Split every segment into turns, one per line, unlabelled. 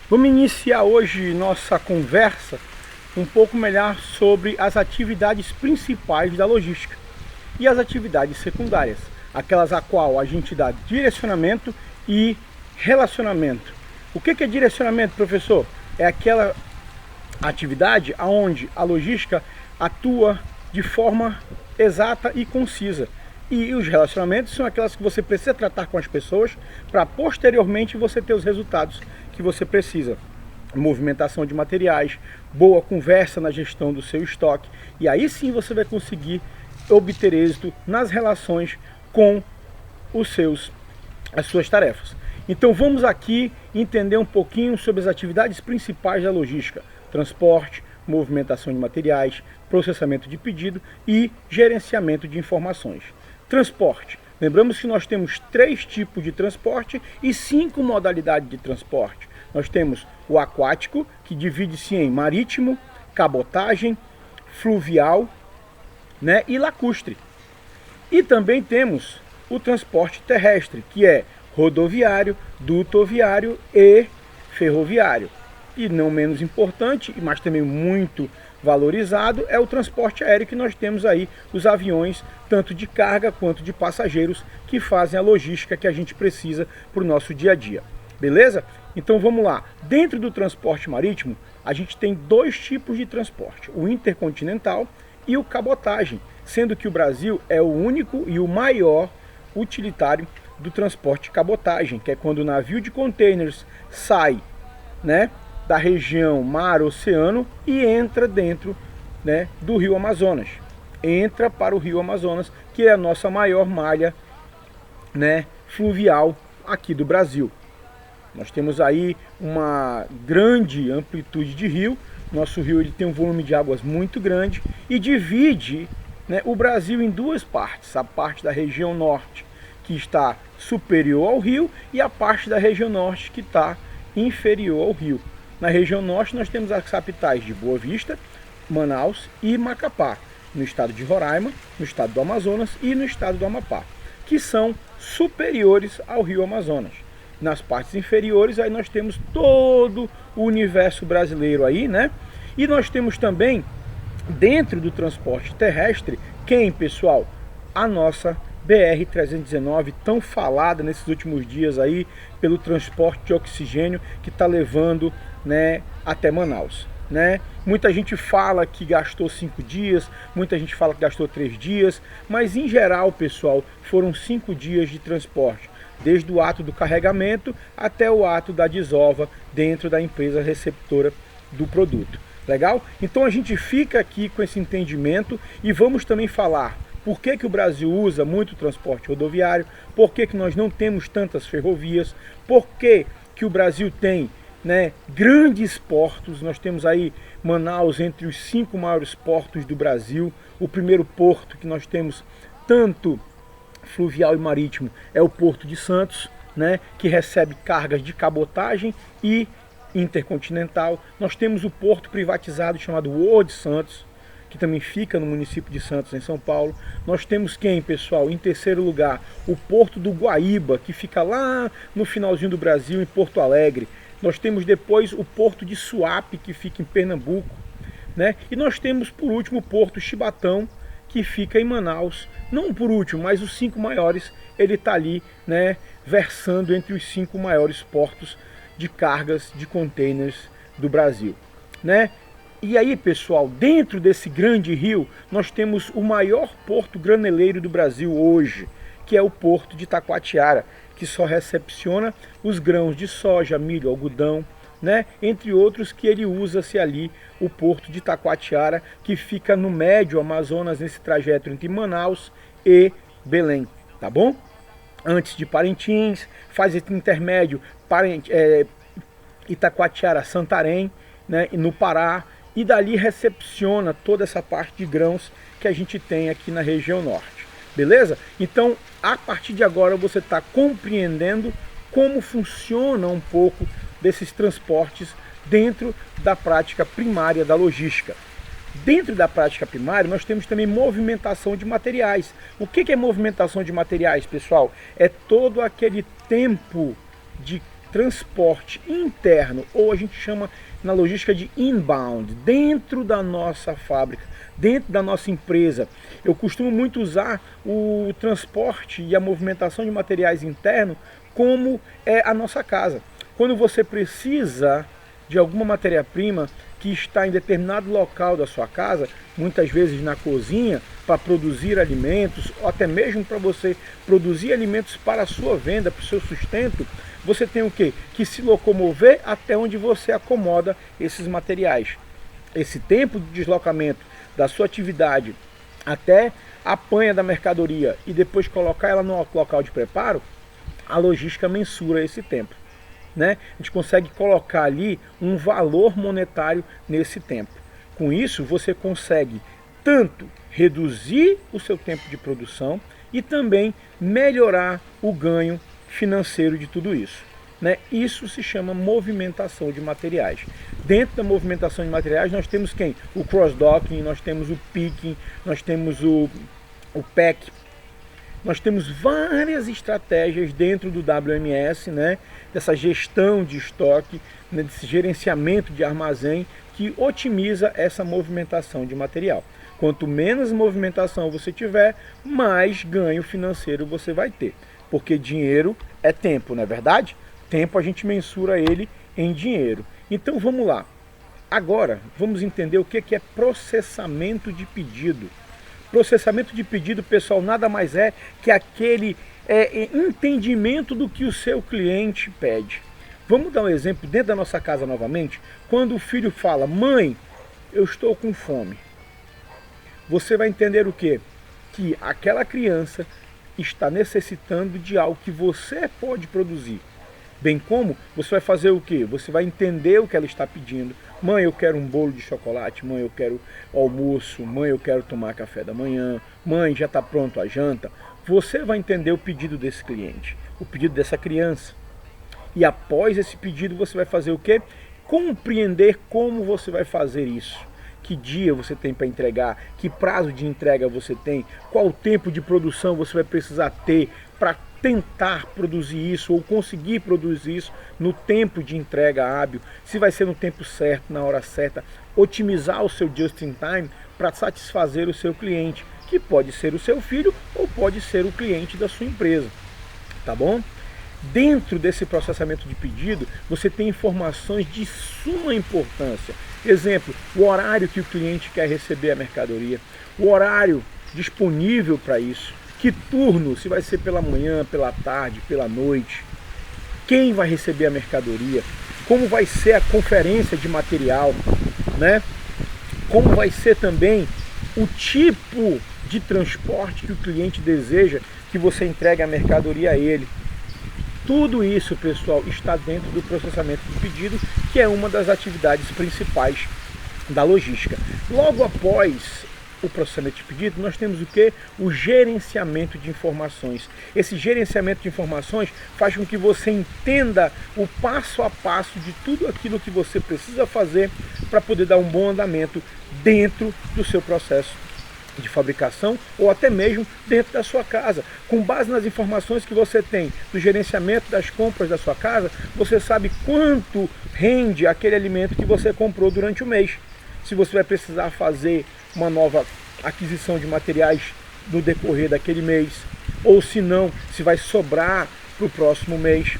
Vamos iniciar hoje nossa conversa um pouco melhor sobre as atividades principais da logística e as atividades secundárias, aquelas a qual a gente dá direcionamento e relacionamento. O que é direcionamento, professor? É aquela atividade onde a logística atua de forma exata e concisa. E os relacionamentos são aquelas que você precisa tratar com as pessoas para posteriormente você ter os resultados que você precisa. Movimentação de materiais, boa conversa na gestão do seu estoque. E aí sim você vai conseguir obter êxito nas relações com as suas tarefas. Então vamos aqui entender um pouquinho sobre as atividades principais da logística: transporte, movimentação de materiais, processamento de pedido e gerenciamento de informações. Transporte. Lembramos que nós temos 3 tipos de transporte e 5 modalidades de transporte. Nós temos o aquático, que divide-se em marítimo, cabotagem, fluvial, e lacustre. E também temos o transporte terrestre, que é rodoviário, dutoviário e ferroviário. E não menos importante, mas também muito valorizado, é o transporte aéreo, que nós temos aí os aviões, tanto de carga quanto de passageiros, que fazem a logística que a gente precisa para o nosso dia a dia. Beleza? Então vamos lá. Dentro do transporte marítimo, a gente tem 2 tipos de transporte: o intercontinental e o cabotagem, sendo que o Brasil é o único e o maior utilitário do transporte cabotagem, que é quando o navio de containers sai, da região mar-oceano e entra dentro, do rio Amazonas. Entra para o rio Amazonas, que é a nossa maior malha, fluvial aqui do Brasil. Nós temos aí uma grande amplitude de rio. Nosso rio ele tem um volume de águas muito grande e divide, o Brasil em 2 partes: a parte da região norte, que está superior ao rio, e a parte da região norte que está inferior ao rio. Na região norte nós temos as capitais de Boa Vista, Manaus e Macapá, no estado de Roraima, no estado do Amazonas e no estado do Amapá, que são superiores ao rio Amazonas. Nas partes inferiores aí nós temos todo o universo brasileiro aí, E nós temos também, dentro do transporte terrestre, quem, pessoal? A nossa BR-319, tão falada nesses últimos dias aí pelo transporte de oxigênio, que está levando, até Manaus. Muita gente fala que gastou 5 dias, muita gente fala que gastou 3 dias, mas em geral, pessoal, foram 5 dias de transporte, desde o ato do carregamento até o ato da desova dentro da empresa receptora do produto. Legal? Então a gente fica aqui com esse entendimento e vamos também falar por que o Brasil usa muito o transporte rodoviário, por que nós não temos tantas ferrovias, por que o Brasil tem, grandes portos. Nós temos aí Manaus entre os 5 maiores portos do Brasil. O primeiro porto que nós temos, tanto fluvial e marítimo, é o Porto de Santos, que recebe cargas de cabotagem e intercontinental. Nós temos o porto privatizado chamado World Santos, que também fica no município de Santos, em São Paulo. Nós temos quem, pessoal? Em terceiro lugar, o Porto do Guaíba, que fica lá no finalzinho do Brasil, em Porto Alegre. Nós temos depois o Porto de Suape, que fica em Pernambuco, E nós temos, por último, o Porto Chibatão, que fica em Manaus. Não por último, mas os 5 maiores, ele está ali, versando entre os 5 maiores portos de cargas de containers do Brasil, E aí, pessoal, dentro desse grande rio, nós temos o maior porto graneleiro do Brasil hoje, que é o Porto de Taquatiara, que só recepciona os grãos de soja, milho, algodão, entre outros, que ele usa-se ali, o Porto de Taquatiara, que fica no médio Amazonas, nesse trajeto entre Manaus e Belém, tá bom? Antes de Parintins, faz esse intermédio Itacoatiara-Santarém, no Pará, e dali recepciona toda essa parte de grãos que a gente tem aqui na região norte. Beleza? Então, a partir de agora você está compreendendo como funciona um pouco desses transportes dentro da prática primária da logística. Dentro da prática primária, nós temos também movimentação de materiais. O que é movimentação de materiais, pessoal? É todo aquele tempo de transporte interno, ou a gente chama na logística de inbound, dentro da nossa fábrica, dentro da nossa empresa. Eu costumo muito usar o transporte e a movimentação de materiais internos como a nossa casa. Quando você precisa de alguma matéria-prima que está em determinado local da sua casa, muitas vezes na cozinha, para produzir alimentos, ou até mesmo para você produzir alimentos para a sua venda, para o seu sustento, você tem o quê? Que se locomover até onde você acomoda esses materiais. Esse tempo de deslocamento da sua atividade até a panha da mercadoria e depois colocar ela no local de preparo, a logística mensura esse tempo. Né? A gente consegue colocar ali um valor monetário nesse tempo. Com isso, você consegue tanto reduzir o seu tempo de produção e também melhorar o ganho financeiro de tudo isso. Né? Isso se chama movimentação de materiais. Dentro da movimentação de materiais nós temos quem? O cross-docking, nós temos o picking, nós temos o pack. Nós temos várias estratégias dentro do WMS, né, dessa gestão de estoque, né, desse gerenciamento de armazém que otimiza essa movimentação de material. Quanto menos movimentação você tiver, mais ganho financeiro você vai ter. Porque dinheiro é tempo, não é verdade? Tempo a gente mensura ele em dinheiro. Então vamos lá. Agora vamos entender o que é processamento de pedido. Processamento de pedido, pessoal, nada mais é que aquele entendimento do que o seu cliente pede. Vamos dar um exemplo dentro da nossa casa novamente. Quando o filho fala, mãe, eu estou com fome. Você vai entender o quê? Que aquela criança está necessitando de algo que você pode produzir. Bem como você vai fazer o quê? Você vai entender o que ela está pedindo. Mãe, eu quero um bolo de chocolate. Mãe, eu quero almoço. Mãe, eu quero tomar café da manhã. Mãe, já está pronto a janta. Você vai entender o pedido desse cliente, o pedido dessa criança. E após esse pedido você vai fazer o quê? Compreender como você vai fazer isso. Que dia você tem para entregar, que prazo de entrega você tem, qual tempo de produção você vai precisar ter para tentar produzir isso ou conseguir produzir isso no tempo de entrega hábil, se vai ser no tempo certo, na hora certa, otimizar o seu just in time para satisfazer o seu cliente, que pode ser o seu filho ou pode ser o cliente da sua empresa, tá bom? Dentro desse processamento de pedido, você tem informações de suma importância. Exemplo, o horário que o cliente quer receber a mercadoria, o horário disponível para isso, que turno, se vai ser pela manhã, pela tarde, pela noite, quem vai receber a mercadoria, como vai ser a conferência de material, né? Como vai ser também o tipo de transporte que o cliente deseja que você entregue a mercadoria a ele. Tudo isso, pessoal, está dentro do processamento de pedido, que é uma das atividades principais da logística. Logo após o processamento de pedido, nós temos o que? O gerenciamento de informações. Esse gerenciamento de informações faz com que você entenda o passo a passo de tudo aquilo que você precisa fazer para poder dar um bom andamento dentro do seu processo de fabricação ou até mesmo dentro da sua casa. Com base nas informações que você tem do gerenciamento das compras da sua casa, você sabe quanto rende aquele alimento que você comprou durante o mês. Se você vai precisar fazer uma nova aquisição de materiais no decorrer daquele mês, ou se não, se vai sobrar para o próximo mês,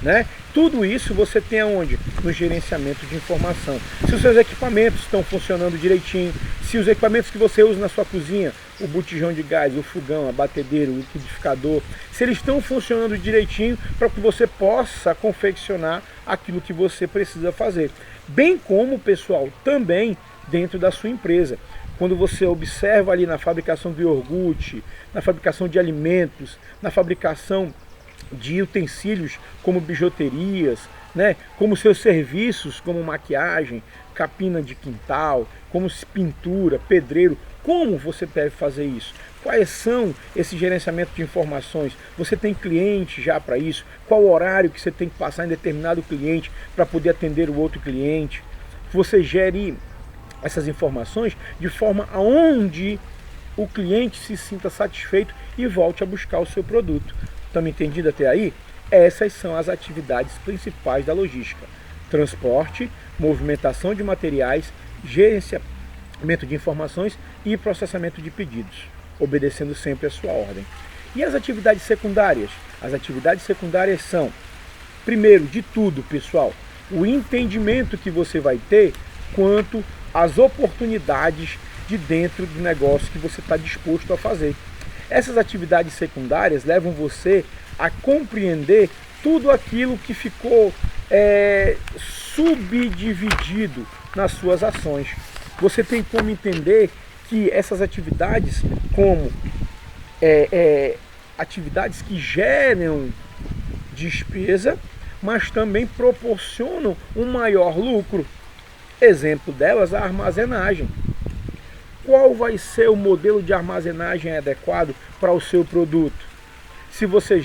né? Tudo isso você tem aonde? No gerenciamento de informação. Se os seus equipamentos estão funcionando direitinho, se os equipamentos que você usa na sua cozinha, o botijão de gás, o fogão, a batedeira, o liquidificador, se eles estão funcionando direitinho para que você possa confeccionar aquilo que você precisa fazer. Bem como, pessoal, também dentro da sua empresa. Quando você observa ali na fabricação de iogurte, na fabricação de alimentos, na fabricação de utensílios como bijuterias, né, como seus serviços, como maquiagem, capina de quintal, como pintura, pedreiro, como você deve fazer isso? Quais são esse gerenciamento de informações? Você tem cliente já para isso? Qual o horário que você tem que passar em determinado cliente para poder atender o outro cliente? Você gere essas informações de forma aonde o cliente se sinta satisfeito e volte a buscar o seu produto. Estão me entendido até aí? Essas são as atividades principais da logística: transporte, movimentação de materiais, gerenciamento de informações e processamento de pedidos, obedecendo sempre a sua ordem. E as atividades secundárias? As atividades secundárias são, primeiro de tudo, pessoal, o entendimento que você vai ter quanto às oportunidades de dentro do negócio que você está disposto a fazer. Essas atividades secundárias levam você a compreender tudo aquilo que ficou subdividido nas suas ações. Você tem como entender que essas atividades, como atividades que geram despesa, mas também proporcionam um maior lucro. Exemplo delas, a armazenagem. Qual vai ser o modelo de armazenagem adequado para o seu produto? Se você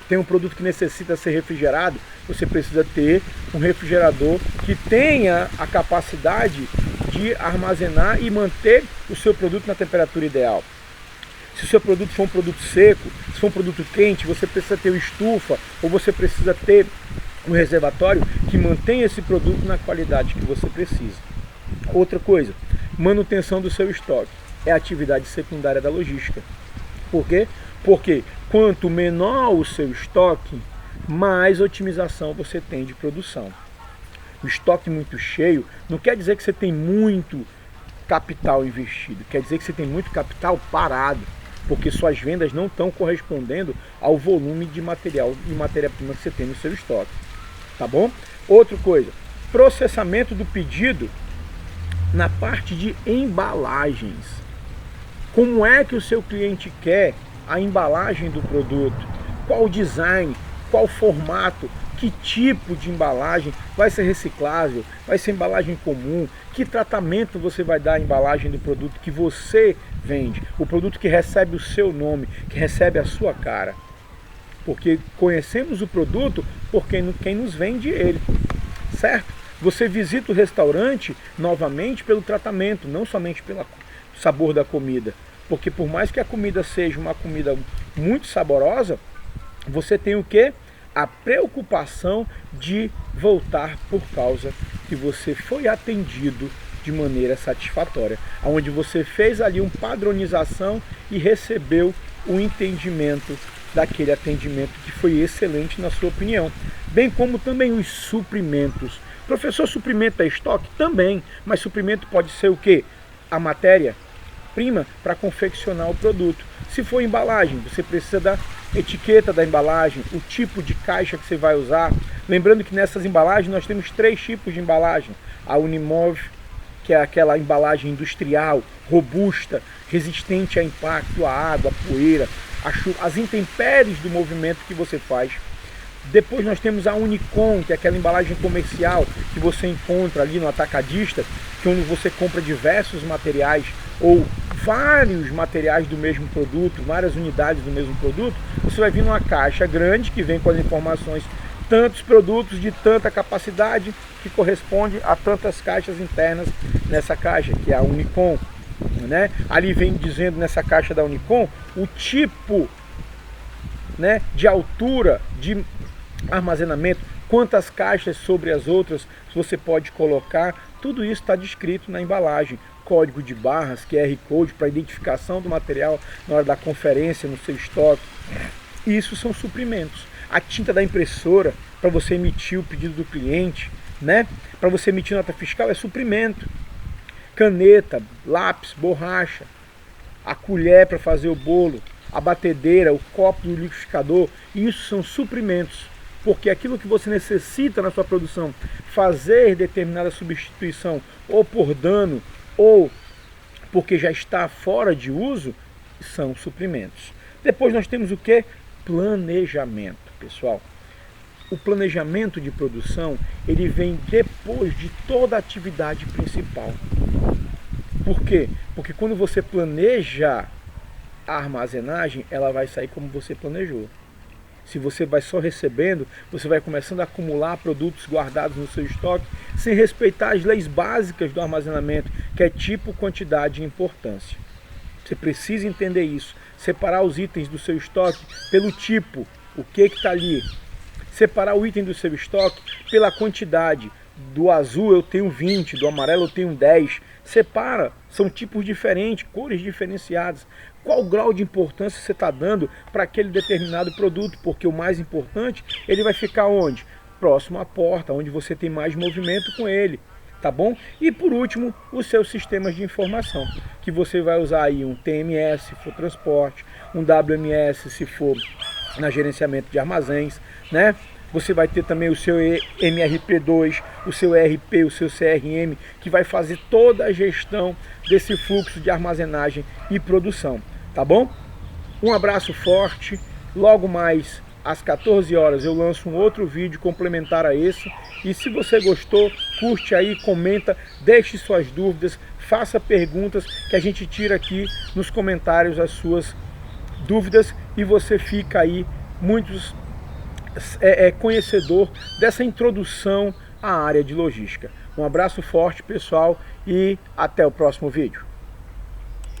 tem um produto que necessita ser refrigerado, você precisa ter um refrigerador que tenha a capacidade de armazenar e manter o seu produto na temperatura ideal. Se o seu produto for um produto seco, se for um produto quente, você precisa ter uma estufa ou você precisa ter um reservatório que mantenha esse produto na qualidade que você precisa. Outra coisa, manutenção do seu estoque. É a atividade secundária da logística. Por quê? Porque quanto menor o seu estoque, mais otimização você tem de produção. O estoque muito cheio não quer dizer que você tem muito capital investido, quer dizer que você tem muito capital parado, porque suas vendas não estão correspondendo ao volume de material e matéria-prima que você tem no seu estoque. Tá bom? Outra coisa, processamento do pedido na parte de embalagens. Como é que o seu cliente quer a embalagem do produto? Qual design? Qual formato? Que tipo de embalagem? Vai ser reciclável? Vai ser embalagem comum? Que tratamento você vai dar à embalagem do produto que você vende? O produto que recebe o seu nome, que recebe a sua cara. Porque conhecemos o produto por quem nos vende ele, certo? Você visita o restaurante novamente pelo tratamento, não somente pelo sabor da comida. Porque por mais que a comida seja uma comida muito saborosa, você tem o quê? A preocupação de voltar por causa que você foi atendido de maneira satisfatória, onde você fez ali uma padronização e recebeu o entendimento daquele atendimento que foi excelente na sua opinião. Bem como também os suprimentos. Professor, suprimento é estoque? Também, mas suprimento pode ser o quê? A matéria-prima para confeccionar o produto. Se for embalagem, você precisa da etiqueta da embalagem, o tipo de caixa que você vai usar. Lembrando que nessas embalagens nós temos 3 tipos de embalagem. A Unimove, que é aquela embalagem industrial, robusta, resistente a impacto, a água, a poeira, as intempéries do movimento que você faz. Depois nós temos a Unicom, que é aquela embalagem comercial que você encontra ali no atacadista, que onde você compra diversos materiais ou vários materiais do mesmo produto, várias unidades do mesmo produto. Você vai vir numa caixa grande que vem com as informações, tantos produtos de tanta capacidade, que corresponde a tantas caixas internas nessa caixa, que é a Unicom, né? Ali vem dizendo nessa caixa da Unicom o tipo, né, de altura de armazenamento, quantas caixas sobre as outras você pode colocar. Tudo isso está descrito na embalagem. Código de barras, QR Code para identificação do material na hora da conferência no seu estoque. Isso são suprimentos. A tinta da impressora para você emitir o pedido do cliente, né? Para você emitir nota fiscal é suprimento. Caneta, lápis, borracha, a colher para fazer o bolo, a batedeira, o copo do liquidificador, isso são suprimentos. Porque aquilo que você necessita na sua produção, fazer determinada substituição, ou por dano, ou porque já está fora de uso, são suprimentos. Depois nós temos o que? Planejamento, pessoal. O planejamento de produção, ele vem depois de toda a atividade principal. Por quê? Porque quando você planeja a armazenagem, ela vai sair como você planejou. Se você vai só recebendo, você vai começando a acumular produtos guardados no seu estoque sem respeitar as leis básicas do armazenamento, que é tipo, quantidade e importância. Você precisa entender isso, separar os itens do seu estoque pelo tipo, o que está ali, separar o item do seu estoque pela quantidade. Do azul eu tenho 20, do amarelo eu tenho 10. Separa, são tipos diferentes, cores diferenciadas. Qual o grau de importância você está dando para aquele determinado produto? Porque o mais importante, ele vai ficar onde? Próximo à porta, onde você tem mais movimento com ele. Tá bom? E por último, os seus sistemas de informação, que você vai usar aí um TMS se for transporte, um WMS se for na gerenciamento de armazéns, né? Você vai ter também o seu MRP2, o seu ERP, o seu CRM, que vai fazer toda a gestão desse fluxo de armazenagem e produção, tá bom? Um abraço forte, logo mais às 14 horas eu lanço um outro vídeo complementar a esse. E se você gostou, curte aí, comenta, deixe suas dúvidas, faça perguntas que a gente tira aqui nos comentários as suas dúvidas e você fica aí muito conhecedor dessa introdução à área de logística. Um abraço forte, pessoal, e até o próximo vídeo.